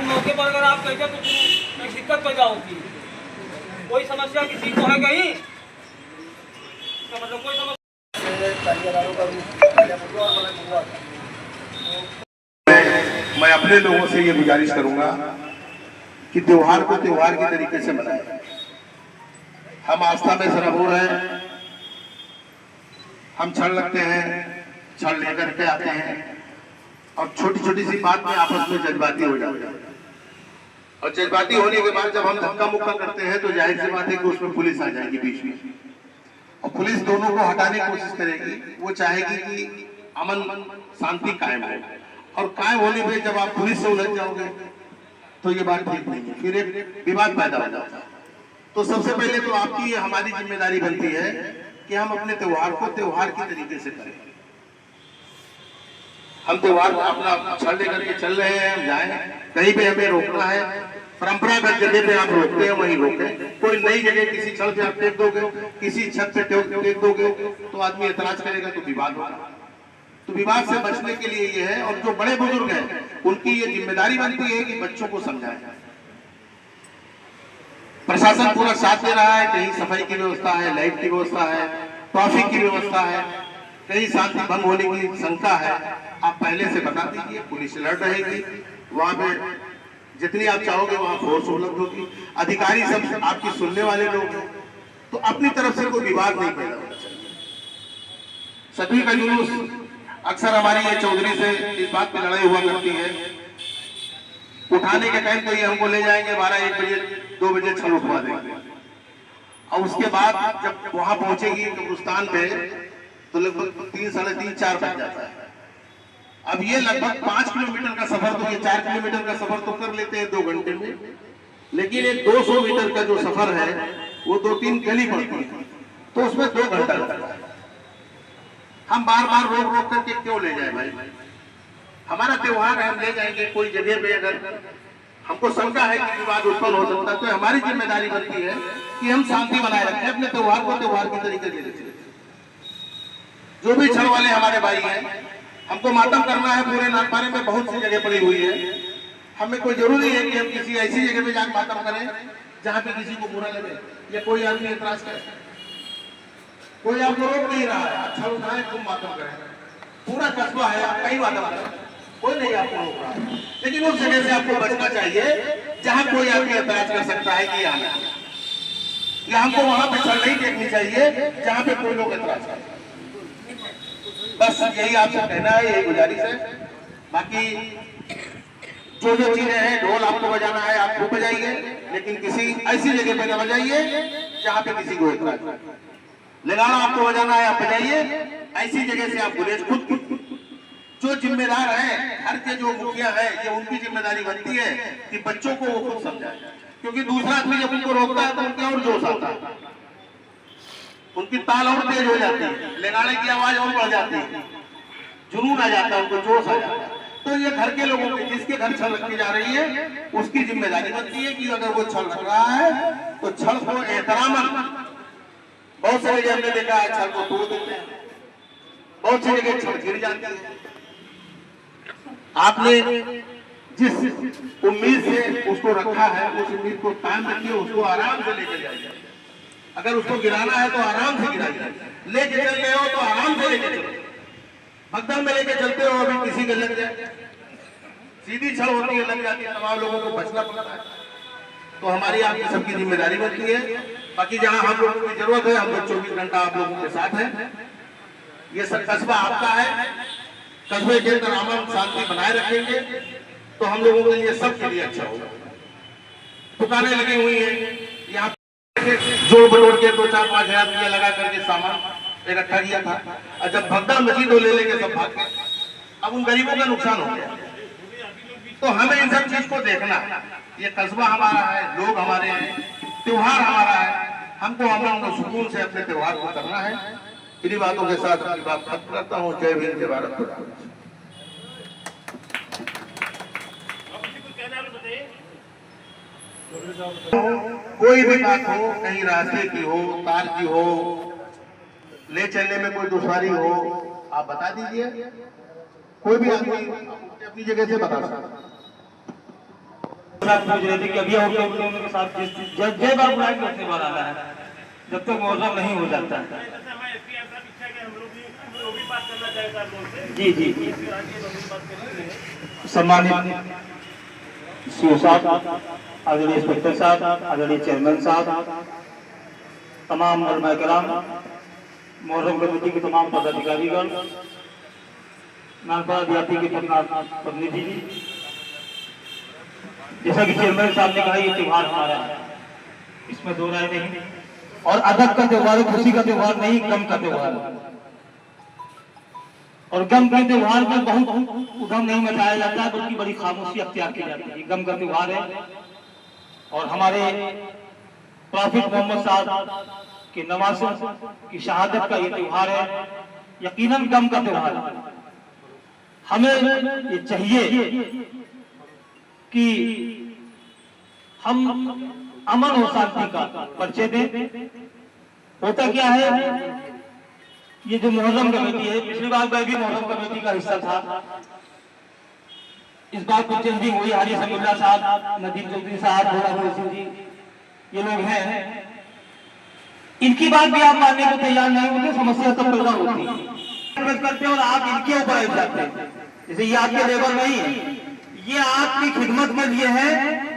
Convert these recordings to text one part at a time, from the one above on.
मौके पर अगर आप कैसे कुछ दिक्कत पैदा होती है, कोई समस्या किसी को है कहीं, मतलब कोई समस्या। मैं अपने लोगों से ये गुजारिश करूंगा कि त्योहार को त्योहार के तरीके से मनाएं। हम आस्था में सराबोर हैं, हम छड़ लगते हैं, छड़ लेकर के आते हैं और छोटी छोटी सी बात में आपस में जज्बाती हो जाते हैं। और जज्बाती होने के बाद जब हम धक्का मुक्का करते हैं तो जाहिर सी बात है कि उसमें पुलिस आ जाएगी बीच में, और पुलिस दोनों को हटाने की कोशिश करेगी। वो चाहेगी कि अमन शांति कायम हो, और कायम होने पे जब आप पुलिस से उलझ जाओगे तो ये बात ठीक नहीं है, फिर एक विवाद पैदा हो जाता है। तो सबसे पहले तो आपकी हमारी जिम्मेदारी बनती है कि हम अपने त्योहार को त्योहार के तरीके से करें। हम त्योहार अपना छड़ लेकर के चल रहे हैं, हम जाएं, कहीं पे हमें रोकना है, परंपरागत जगह पे आप रोकते हैं वहीं रोकें। कोई नई जगह किसी छड़ पे आप टेक दोगे, किसी छत पे टेक दोगे तो आदमी एतराज करेगा तो विवाद होगा। तो विवाद से बचने के लिए ये है, और जो बड़े बुजुर्ग हैं उनकी ये जिम्मेदारी बनती है कि बच्चों को समझाएं। प्रशासन पूरा साथ दे रहा है, कहीं सफाई की व्यवस्था है, लाइट की व्यवस्था है, ट्रैफिक की व्यवस्था है, कहीं शांति भंग होने की शंका है, आप पहले से बता दीजिए, पुलिस अलर्ट रहेगी। वहां पे जितनी आप चाहोगे वहां फोर्स उपलब्ध होगी। अधिकारी सब आपकी सुनने वाले लोग हैं, तो अपनी तरफ से कोई विवाद नहीं पैदा होना चाहिए। सभी का जुलूस अक्सर हमारी ये चौधरी से इस बात पे लड़ाई हुआ करती है, उठाने के टाइम तो ये हमको ले जाएंगे 12-1 बजे 2 बजे छड़ उठवा देंगे, और उसके बाद जब वहां पहुंचेगी कब्रिस्तान पे तो लगभग 3, साढ़े 3, 4 बज जाता है। अब ये लगभग 5 किलोमीटर का सफर, तो ये 4 किलोमीटर का सफर तो कर लेते हैं 2 घंटे में, लेकिन एक 200 मीटर का जो सफर है वो 2-3 गली पड़ती है, तो उसमें 2 घंटा लगता है। हम बार बार रोक रोक करके क्यों ले जाए भाई? हमारा त्योहार है, हम ले जाएंगे। कोई जगह पे अगर हमको शंका है कि विवाद उत्पन्न हो सकता है तो हमारी जिम्मेदारी बनती है कि हम शांति बनाए रखें, अपने त्योहार को त्योहार के तरीके से रखें। जो भी छड़ वाले हमारे भाई हैं, हमको मातम करना है, पूरे नागपारे में बहुत सी जगह पड़ी हुई है, हमें कोई जरूरी है कि हम किसी ऐसी जगह पे जाकर मातम करें जहाँ पे किसी को बुरा लगे या कोई आदमी एतराज करे। कोई आपको रोक नहीं रहा है, आप छड़ उठाएं, तुम मातम करें, पूरा कस्बा है, आप कहीं मातम करें, कोई नहीं आपको रोक रहा है, लेकिन उस जगह से आपको बचना चाहिए जहां कोई आदमी एतराज कर सकता है कि आना, या हमको वहां पे छड़ नहीं देखनी चाहिए जहां पे कोई लोग एतराज करें। बस यही आपसे कहना है, यही गुजारिश है। बाकी जो जो चीजें हैं, ढोल आपको बजाना है आप खूब बजाइए, लेकिन किसी ऐसी जगह पे न बजाइए जहां पे किसी को एतराज हो। लगाना आपको बजाना है आप बजाइए, ऐसी जगह से आप गुरेज खुद। जो जिम्मेदार है, घर के जो मुखिया है, ये उनकी जिम्मेदारी बनती है कि बच्चों को वो खुद समझाए, क्योंकि दूसरा आदमी जब उनको रोकता है तो उनके और जोश आता है, उनकी ताल और तेज हो जाती है, लगाने की आवाज और बढ़ जाती है, जुनून आ जाता है, उनको जोश आ जाता है। तो ये घर के लोगों की, जिसके घर छड़ रखी जा रही है, उसकी जिम्मेदारी बनती है कि अगर वो छड़ रख रहा है तो छड़ को एहतरामन, बहुत सारी जगह हमने देखा है छड़ को तोड़ देते हैं, बहुत सी जगह छड़ गिर जाती है। आपने जिस उम्मीद से उसको रखा है, उस उम्मीद को कायम रखिए, उसको आराम से लेके जाइए। अगर उसको गिराना है तो आराम से गिराइए, लेके चल रहे हो तो आराम से लेके चलो। भगदड़ में लेके चलते हो, अभी किसी के लग जाए, सीधी छड़ होती है, लग जाती है, तमाम लोगों को बचना पड़ता है। तो हमारी आपकी सबकी जिम्मेदारी बनती है। बाकी जहां हम लोगों की जरूरत है, हम लोग 24 घंटा आप लोगों के साथ हैं। ये सब कस्बा आपका है, कस्बे के अंदर अमन शांति बनाए रखेंगे तो हम लोगों के लिए, सबके लिए अच्छा होगा। दुकानें लगी हुई हैं, यहाँ जोड़ बटोर के 2-4-5 हजार रुपया लगा करके सामान इकट्ठा किया था, और जब भगदड़ मची तो ले लेके सब भाग गए। अब उन गरीबों का नुकसान हो गया। तो हमें इन सब चीज को देखना, ये कस्बा हमारा है, लोग हमारे हैं, त्योहार हमारा है, हमको अमन और सुकून से अपने त्योहार को करना है। इन्हीं बातों के साथ अपनी बात खत्म करता हूँ। जय भीम, जय भारत। कोई भी बात हो, कहीं रास्ते की हो, तार की हो, ले चलने में कोई दुश्वारी हो, आप बता दीजिए। कोई भी आदमी अपनी जगह से बता सकता है। पूछ रहे थे कि अभी और उनके साथ जय बार बुलाएंगे उतने बार आना है, जब तक मुहर्रम नहीं हो जाता है। जी जी सम्मानित सीओ साहब, आदरणीय इंस्पेक्टर साहब, आदरणीय चेयरमैन साहब, तमाम उलमा किराम, मुहर्रम कमेटी के तमाम पदाधिकारीगण, नानपाड़ा देहाती के प्रतिनिधि जी, जैसा कि चेयरमैन साहब ने कहा, ये त्योहार हमारा है, इसमें दो राय नहीं। और अदब का त्योहार, खुशी का त्योहार नहीं, गम का त्योहार है। और गम के त्योहार में बहुत उधम नहीं मचाया जाता है, बल्कि बड़ी खामोशी अख्तियार की जाती है। गम का त्योहार है और हमारे प्रॉफिट मोहम्मद साहब के नवासे की शहादत का ये त्योहार है, यकीनन गम का त्योहार है। हमें ये चाहिए कि हम अमन और शांति का परिचय दें। होता क्या है, ये जो मुहर्रम कमेटी है, पिछली बार मैं भी मुहर्रम कमेटी का हिस्सा था, इस बार कुछ चेंजिंग हुई। हाजी समीउल्लाह साहब, नदीम चौधरी साहब, भोला सिंह जी, ये लोग हैं, इनकी बात भी आप मानने को तैयार नहीं होते, समस्या तब पैदा होती है करते हैं और आप इनके ऊपर आ जाते हैं। जैसे ये आपके लेबर नहीं है, ये आपकी खिदमत के लिए है,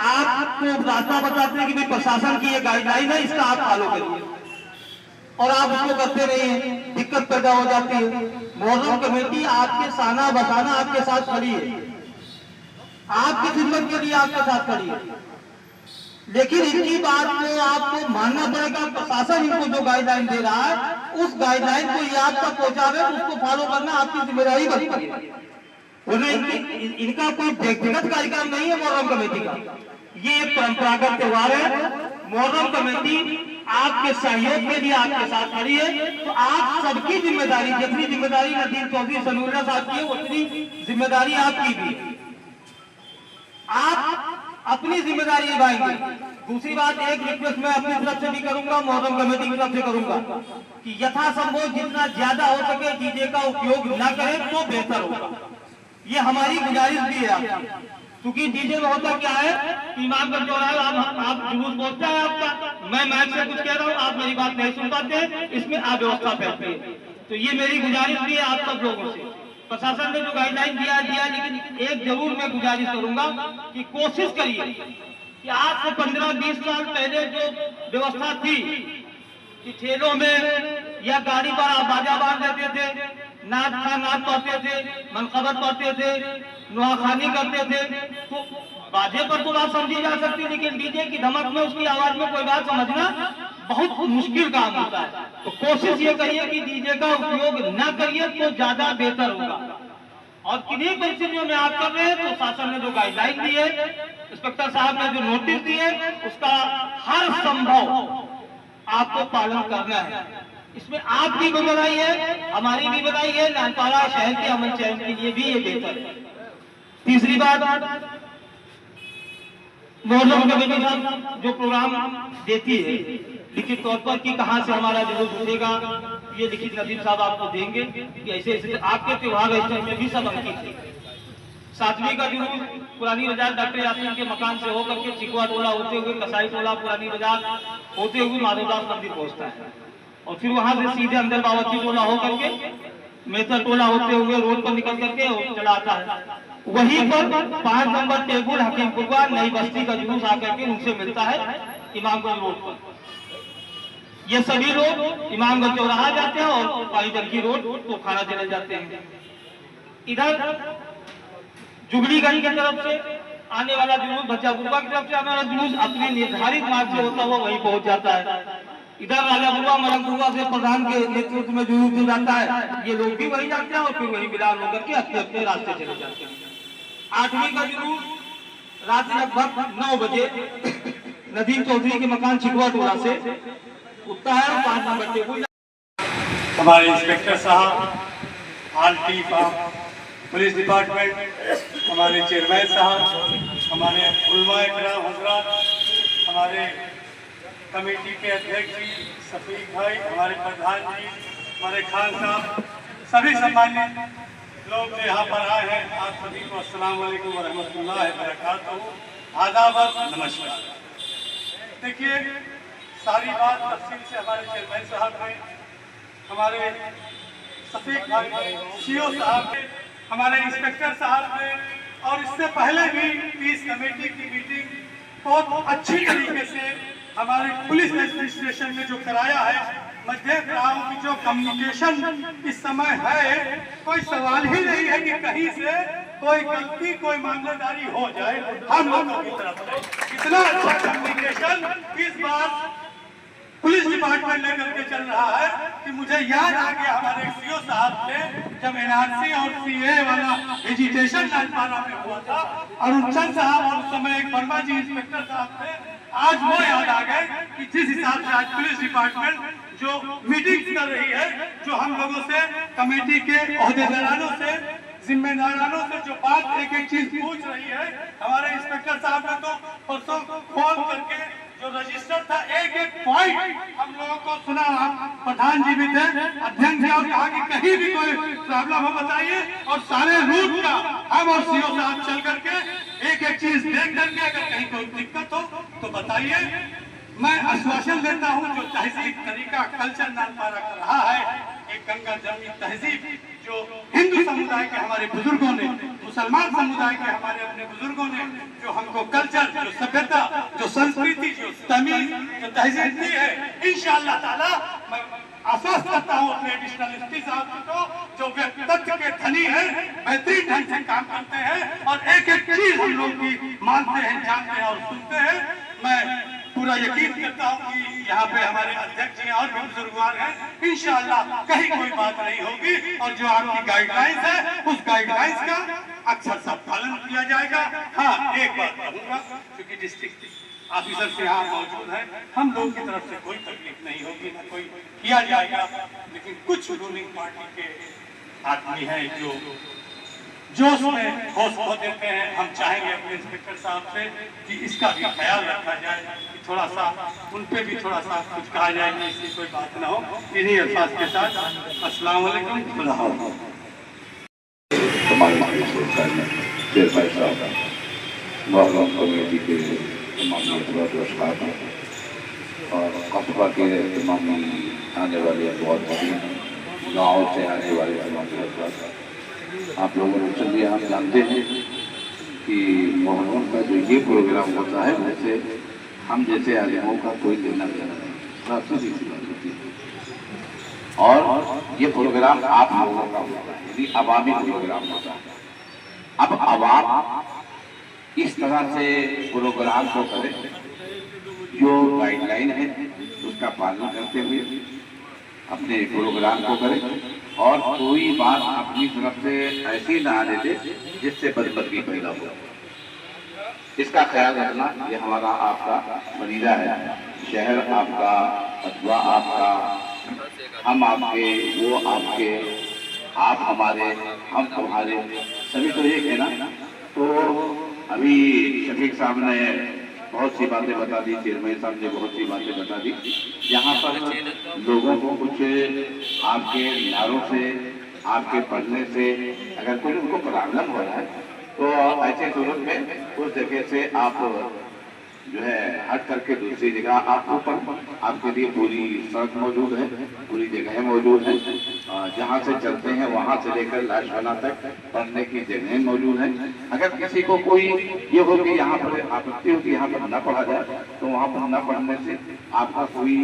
आपको रास्ता बताते हैं कि भाई प्रशासन की ये गाइडलाइन है, इसका आप फॉलो करिए, और आप उसको करते नहीं हैं, दिक्कत पैदा हो जाती है। मुहर्रम कमेटी आपके साना बसाना आपके साथ खड़ी है, आपकी खिदमत के लिए आपके साथ खड़ी है, लेकिन इनकी बात को आपको मानना पड़ेगा। प्रशासन इनको जो गाइडलाइन दे रहा है, उस गाइडलाइन को ये आप तक पहुंचावे, उसको फॉलो करना आपकी जिम्मेदारी बनती है। इनका कोई व्यक्तिगत कार्यक्रम नहीं है मुहर्रम कमेटी का, ये एक परंपरागत त्योहार है। मुहर्रम कमेटी आपके सहयोग के लिए आपके साथ खड़ी है, तो आप सबकी जिम्मेदारी, जितनी जिम्मेदारी नदीम चौधरी समीउल्लाह साहब की है, उतनी जिम्मेदारी आपकी भी है। आप अपनी जिम्मेदारी निभाएंगे। दूसरी बात, एक रिक्वेस्ट मैं अपनी तरफ से भी करूंगा, मुहर्रम कमेटी की तरफ से करूंगा कि यथासंभव जितना ज्यादा हो सके डीजे का उपयोग न करें तो बेहतर होगा। ये हमारी गुजारिश भी है आपकी, क्योंकि डीजे में होता क्या है, इमामगंज चौराहे आप जुलूस पहुंचता है आपका, मैं मैच से कुछ कह रहा हूँ, आप मेरी बात नहीं सुन पाते हैं, इसमें अव्यवस्था फैलती है। तो ये मेरी गुजारिश भी है आप सब लोगों से। प्रशासन ने जो गाइडलाइन दिया, लेकिन एक जरूर मैं गुजारिश करूंगा कि कोशिश करिए कि आज से 15-20 साल पहले जो व्यवस्था थी कि ठेलों में या गाड़ी पर आप बाजा बांध देते थे, नाच पढ़ते थे, मनकबत पढ़ते थे, नुआखानी करते थे, तो बाजे पर तो बात समझी जा सकती है, लेकिन डीजे की धमक में, उसकी आवाज में कोई बात समझना बहुत मुश्किल काम होता है। तो कोशिश ये करिए कि डीजे का उपयोग न करिए तो ज्यादा बेहतर होगा। और किन्हीं परिस्थितियों में आप कर रहे हैं तो शासन ने जो गाइडलाइन दी है, इंस्पेक्टर साहब ने जो नोटिस दिए, उसका हर संभव आपको पालन करना है। इसमें आपकी भी बधाई है, हमारी भी बधाई है, नानपाड़ा शहर के अमन चैन के लिए भी ये बेहतर है। तीसरी बात, मुहर्रम कमेटी जो प्रोग्राम देती है लिखित तौर पर कि कहां से हमारा जुलूस उठेगा, ये लिखित नदीम साहब आपको देंगे कि ऐसे ऐसे आपके त्योहार ऐसे में भी सब अंकित है। 7वीं का जुलूस पुरानी बाजार डॉक्टर यासीन के मकान से होकर के चिकवा टोला होते हुए, कसाई टोला, पुरानी बाजार होते हुए माधवदास मंदिर पहुंचता है, और फिर वहां से सीधे अंदर बावर्ची टोला होकर के मेथर टोला होते हुए रोड पर निकल करके चला आता है। वहीं पर 5 नंबर टेबुल हकीमपुरवा नई बस्ती का जुलूस आकर के उनसे मिलता है इमामगंज रोड पर। ये सभी लोग इमामगंज चौराहा जाते हैं और पानी टंकी रोड तो खाना चले जाते हैं। इधर जुगलीगंज की तरफ से आने वाला जुलूस, भज्जापुरवा की तरफ से आने वाला जुलूस अपने निर्धारित मार्ग से होता हुआ वहीं पहुंच जाता है। इधर राजापुरवा, मलंगपुरवा से प्रधान के नेतृत्व में जुलूस हो जाता है, ये लोग भी वही जाते हैं और फिर वही विदा होकर के अपने अपने रास्ते चले जाते हैं। 8वीं का जुलूस रात लगभग 9 बजे नदीम चौधरी के मकान चिकवा टोला से उठता है और 5 नंबर टेबुल। हमारे इंस्पेक्टर साहब, आरटी साहब, पुलिस डिपार्टमेंट, हमारे चेयरमैन साहब, हमारे उलमा इकराम हजरात, हमारे कमेटी के अध्यक्ष जी शफीक भाई, हमारे प्रधान जी, हमारे खान साहब, सभी सम्मानित लोग जो यहाँ पर आए हैं, आप सभी को अस्सलाम वालेकुम व रहमतुल्लाहि व बरकातहू, आदाब और नमस्कार। देखिए, सारी बात तफसील से हमारे चेयरमैन साहब ने, हमारे शफीक भाई सीओ साहब ने, हमारे इंस्पेक्टर साहब ने, और इससे पहले भी पीस कमेटी की मीटिंग बहुत अच्छी तरीके से हमारे पुलिस एडमिनिस्ट्रेशन में जो कराया है। मैं देख रहा हूँ कि जो कम्युनिकेशन इस समय है, कोई सवाल ही नहीं है कि कहीं से कोई गलती, कोई मामलेदारी हो जाए हम लोगों की तरफ से। इतना अच्छा कम्युनिकेशन इस बार पुलिस डिपार्टमेंट लेकर के चल रहा है कि मुझे याद आ गया हमारे सीओ साहब से, जब एनआरसी और सीए वाला एजिटेशन नालपारा में हुआ था, अरुण चंद साहब और उस समय एक वर्मा जी इंस्पेक्टर साहब थे, आज वो याद आ गए कि जिस हिसाब से आज पुलिस डिपार्टमेंट जो मीटिंग कर रही है, जो हम लोगों से, कमेटी के ओहदेदारों से, जिम्मेदारों से जो बात एक एक चीज पूछ रही है, हमारे इंस्पेक्टर साहब ने तो परसों फोन करके जो रजिस्टर था एक एक पॉइंट हम लोगों को सुना। प्रधान जी भी थे, अध्यक्ष जी, और कहा कि कहीं भी कोई प्रॉब्लम हो बताइए, और सारे रूट का हम और सीओ साहब चल करके एक एक चीज देख करके अगर कहीं कोई दिक्कत हो तो बताइए। मैं आश्वासन देता हूं, जो तहजीब तरीका कल्चर नालपारा कर रहा है, एक गंगा जमनी तहजीब जो हिंदू समुदाय के हमारे बुजुर्गों ने, मुसलमान समुदाय के हमारे अपने बुजुर्गों ने जो हमको कल्चर, जो सभ्यता, जो संस्कृति, जो तमीज, जो तहजीब दी है, इंशाअल्लाह ताला मैं आश्वस्त करता हूँ अपने एडिशनल एसपी साहब को, जो व्यक्तित्व के धनी है, बेहतरीन ढंग से काम करते हैं और एक एक चीज हम लोग की मानते हैं, जानते हैं और सुनते हैं। मैं पूरा यकीन करता हूँ कि यहाँ पे हमारे अध्यक्ष जी और भी बुजुर्गवान हैं, इंशाअल्लाह कहीं कोई बात नहीं होगी, और जो आपकी गाइडलाइंस है उस गाइडलाइंस का अक्सर सब पालन किया जाएगा। हाँ, एक बात कहूँगा, क्योंकि डिस्ट्रिक्ट ऑफिसर से यहाँ मौजूद है, हम लोगों की तरफ से कोई तकलीफ नहीं होगी, ना कोई किया जाएगा, लेकिन कुछ रूलिंग पार्टी के आदमी हैं जो जोश में होश खो देते हैं। हम चाहेंगे अपने इंस्पेक्टर साहब से कि इसका भी ख्याल रखा जाए, कि थोड़ा सा उन पे भी थोड़ा सा कुछ कहा जाए कि इसकी कोई बात ना हो। इन्हीं अल्फाज के साथ अस्सलाम वालेकुम, खुदा हाफ़िज़। कमेटी के तमाम और कस्बा के तमाम आने वाले बहुत गाँव से आने वाले तमाम आप लोगों ने चलिए, हम जानते हैं कि मोहर्रम का जो ये प्रोग्राम होता है, वैसे हम जैसे आलिमों का कोई लेना देना नहीं, सबसे सी बात होती है। और ये प्रोग्राम आप लोगों का होता है, यदि अवामी प्रोग्राम होता है। अब अवाम इस तरह से प्रोग्राम को करे, जो गाइडलाइन है उसका पालन करते हुए अपने प्रोग्राम को करें, और कोई बात अपनी तरफ से ऐसी ना आने दे जिससे बदबदगी पैदा हो। इसका ख्याल रखना ये हमारा आपका फरीज़ा है। शहर आपका, कस्बा आपका, हम आपके, वो आपके, आप हमारे, हम तुम्हारे, सभी तो एक है ना। तो अभी शफीक साहब ने बहुत सी बातें बता दी, चेयरमैन साहब ने बहुत सी बातें बता दी। यहाँ पर लोगों को कुछ आपके नारों से, आपके पढ़ने से अगर कोई उनको प्रॉब्लम हो रहा है, तो ऐसे सूरत में उस जगह से आप जो है हट करके दूसरी जगह, आपको आपके लिए पूरी सड़क मौजूद है, पूरी जगह मौजूद है, जहाँ से चलते हैं वहाँ से लेकर लाशवाना तक पढ़ने की जगह मौजूद है। अगर किसी को कोई ये हो कि यहाँ पर आपत्ति हो कि यहाँ पर न पढ़ा जाए, तो वहाँ पर न पढ़ने से आपका कोई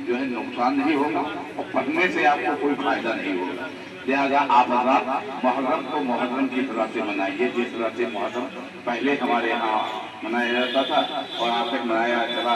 जो है नुकसान नहीं होगा, और पढ़ने से आपको कोई फायदा नहीं होगा। लिहाजा आप मुहर्रम को मुहर्रम की तरह से मनाइए, जिस तरह से मुहर्रम पहले हमारे यहाँ मनाया जाता था और आज तक मनाया चला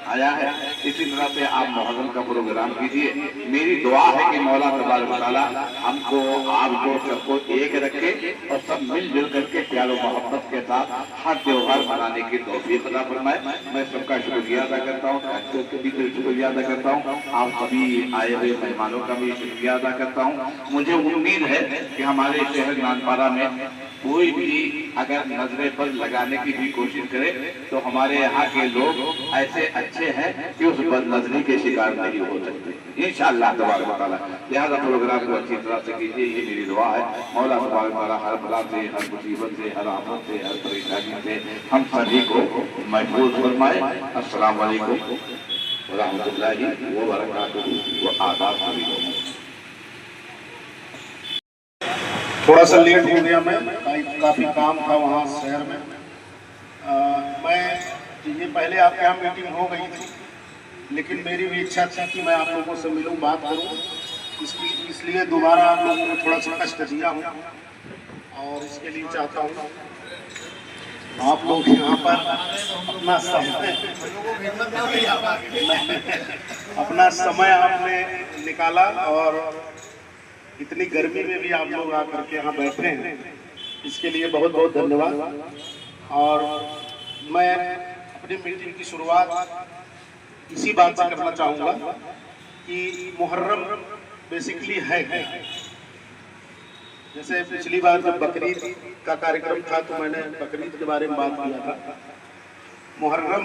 आया है, इसी तरह से आप मुहर्रम का प्रोग्राम कीजिए। मेरी दुआ है कि मौला तबारक व तआला हमको, आपको, सबको एक रखे और सब मिलजुल करके प्यार और मोहब्बत के साथ हर त्योहार मनाने की तौफीक अता फरमाए। मैं सबका शुक्रिया अदा करता हूँ, बच्चों के भी शुक्रिया अदा करता हूँ, आप सभी आए हुए मेहमानों का भी शुक्रिया अदा करता हूँ। मुझे उम्मीद है कि हमारे शहर नानपारा में कोई भी अगर नजरे पर लगाने की भी कोशिश करे तो हमारे यहाँ के लोग ऐसे अच्छे हैं कि उस बदनजरी के शिकार नहीं हो सकते इंशाअल्लाह तबारक व तआला। लिहाजा प्रोग्राम को अच्छी तरह से कीजिए, ये मेरी दुआ है। मौला तबारक व तआला हर बला से, हर मुसीबत से, हर आफत से, हर परेशानी से हम सभी को महफूज फरमाए। अस्सलाम वालेकुम व रहमतुल्लाहि व बरकातुहू व आदाब सभी लोगों को। थोड़ा सा लेट हो गया मैं, काफ़ी काम था वहाँ शहर में। मैं ये पहले आपके यहाँ मीटिंग हो गई थी, लेकिन मेरी भी इच्छा थी कि मैं आप लोगों से मिलूं, बात करूं। इसलिए दोबारा आप लोगों को थोड़ा सा कष्ट दिया हूँ और इसके लिए चाहता हूँ आप लोग यहाँ पर अपना समय आपने निकाला और इतनी गर्मी में भी आप लोग आकर के यहाँ बैठे हैं, इसके लिए बहुत बहुत धन्यवाद। और मैं अपनी मीटिंग की शुरुआत इसी बात से करना चाहूँगा कि मुहर्रम बेसिकली है क्या। जैसे पिछली बार जब बकरीद का कार्यक्रम था तो मैंने बकरीद के बारे में बात किया था। मुहर्रम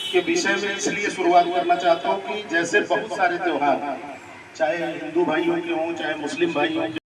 के विषय में इसलिए शुरुआत करना चाहता हूँ कि जैसे बहुत सारे त्योहार, चाहे हिंदू भाइयों के हों चाहे मुस्लिम भाइयों के